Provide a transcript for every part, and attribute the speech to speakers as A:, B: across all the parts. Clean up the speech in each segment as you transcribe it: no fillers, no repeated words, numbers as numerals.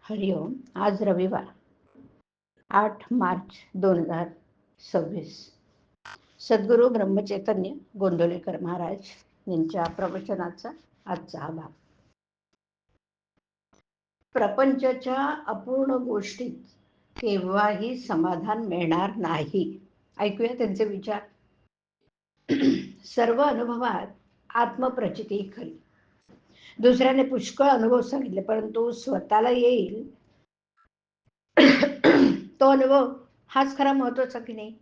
A: हरिओम. आज रविवार 8 मार्च 2026. सद्गुरू ब्रह्मचैतन्य गोंदवलेकर महाराज यांच्या प्रवचनाचा आजचा हा भाग. प्रपंचाच्या अपूर्ण गोष्टीत केव्हाही समाधान मिळणार नाही. ऐकूया त्यांचे विचार. सर्व अनुभवात आत्मप्रचिती खरी. दुसऱ्याने पुष्कळ अनुभव सांगितले, परंतु स्वतःला येईल तो अनुभव हाच खरा महत्वाचा की नाही.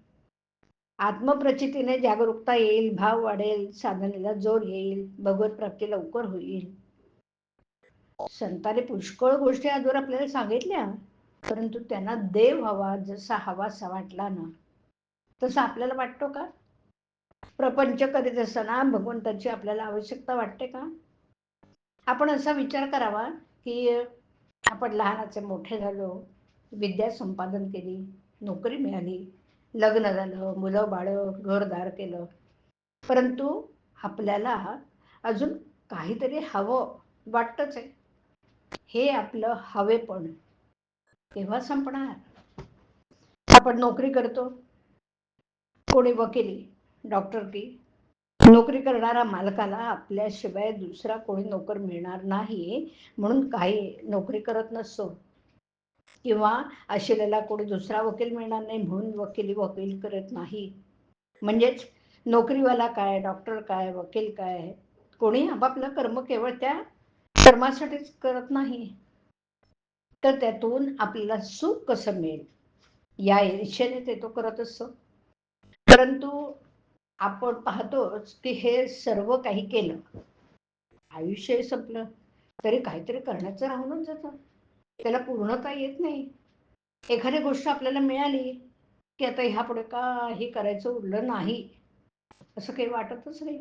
A: आत्मप्रचितीने जागरूकता येईल, भाव वाढेल, साधनेला जोर येईल, भगवत प्राप्ती लवकर होईल. संतांनी पुष्कळ गोष्टी आजवर आपल्याला सांगितल्या, परंतु त्यांना देव हवा जसा हवासा वाटला ना, तसं आपल्याला वाटतो का? प्रपंच करीत असताना भगवंताची आपल्याला आवश्यकता वाटते का? आपण असा विचार करावा की आपण लहानाचे मोठे झालो, विद्या संपादन केली, नोकरी मिळाली, लग्न झालं, मुलं बाळं, घरदार केलं, परंतु आपल्याला अजून काहीतरी हवं वाटतच आहे. हे आपलं हवेपण केव्हा संपणार? आपण नोकरी करतो, कोणी वकिली, डॉक्टरकी. नोकरी करणाऱ्या मालकाला आपल्याशिवाय दुसरा कोणी नोकर मिळणार नाही म्हणून काही नोकरी करत नसतो, किंवा आशिलेला कोणी दुसरा वकील मिळणार नाही म्हणून वकील करत नाही. म्हणजेच नोकरीवाला काय, डॉक्टर काय, वकील काय, कोणी आपापलं कर्म केवळ त्या कर्मासाठीच करत नाही. तर त्यातून आपल्याला सुख कसं मिळेल या इच्छेने ते तो करत असतो. परंतु आपण पाहतोच की हे सर्व काही केलं, आयुष्य संपलं तरी काहीतरी करण्याचं राहूनच जातं, त्याला पूर्णता येत नाही. एखादी गोष्ट आपल्याला मिळाली की आता ह्यापुढे काही करायचं उरलं नाही असं काही वाटतच नाही.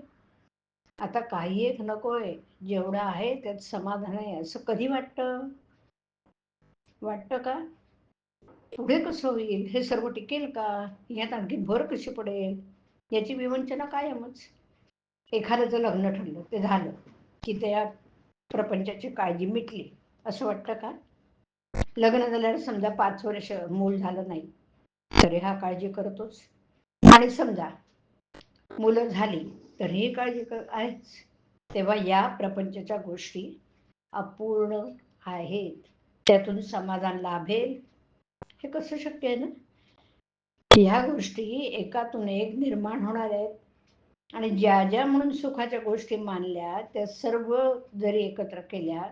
A: आता काही एक नकोय, जेवढं आहे त्यात समाधान आहे असं कधी वाटतं का? पुढे कसं होईल, हे सर्व टिकेल का, यात आणखी भर कशी पडेल, याची विवंचना कायमच. एखाद्याचं लग्न ठरलं, ते झालं की त्या प्रपंचाची काळजी मिटली असं वाटतं का? लग्न झाल्यावर समजा 5 वर्ष मूल झालं नाही तरी हा काळजी करतोच, आणि समजा मुलं झाली तरीही काळजी आहेच. तेव्हा या प्रपंचाच्या गोष्टी अपूर्ण आहेत, त्यातून समाधान लाभेल हे कसं शक्य आहे ना? ह्या गोष्टी एकातून एक निर्माण होणार आहेत, आणि ज्या ज्या म्हणून सुखाच्या गोष्टी मानल्या त्या सर्व जरी एकत्र केल्या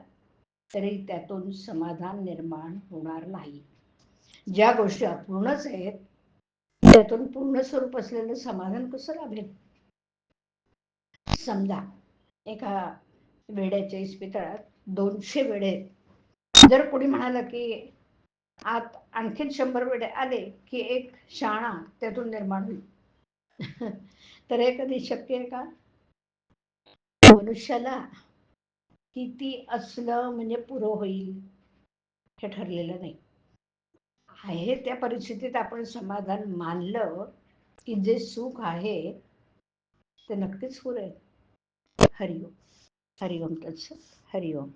A: तरी त्यातून समाधान निर्माण होणार नाही. ज्या गोष्टी अपूर्णच आहेत त्यातून पूर्ण स्वरूप असलेलं समाधान कसं लाभेल? समजा एका वेड्याच्या इस्पितळात 200 वेडे, जर कोणी म्हणालं की आत आणखीन 100 वेडे आले की एक शाणा त्यातून निर्माण होईल तर हे कधी शक्य आहे का? मनुष्याला किती असलं म्हणजे पुरं होईल हे ठरलेलं नाही आहे. त्या परिस्थितीत आपण समाधान मानलं की जे सुख आहे ते नक्कीच पुरेल. हरिओम. हरिओम तत्सत. हरिओम.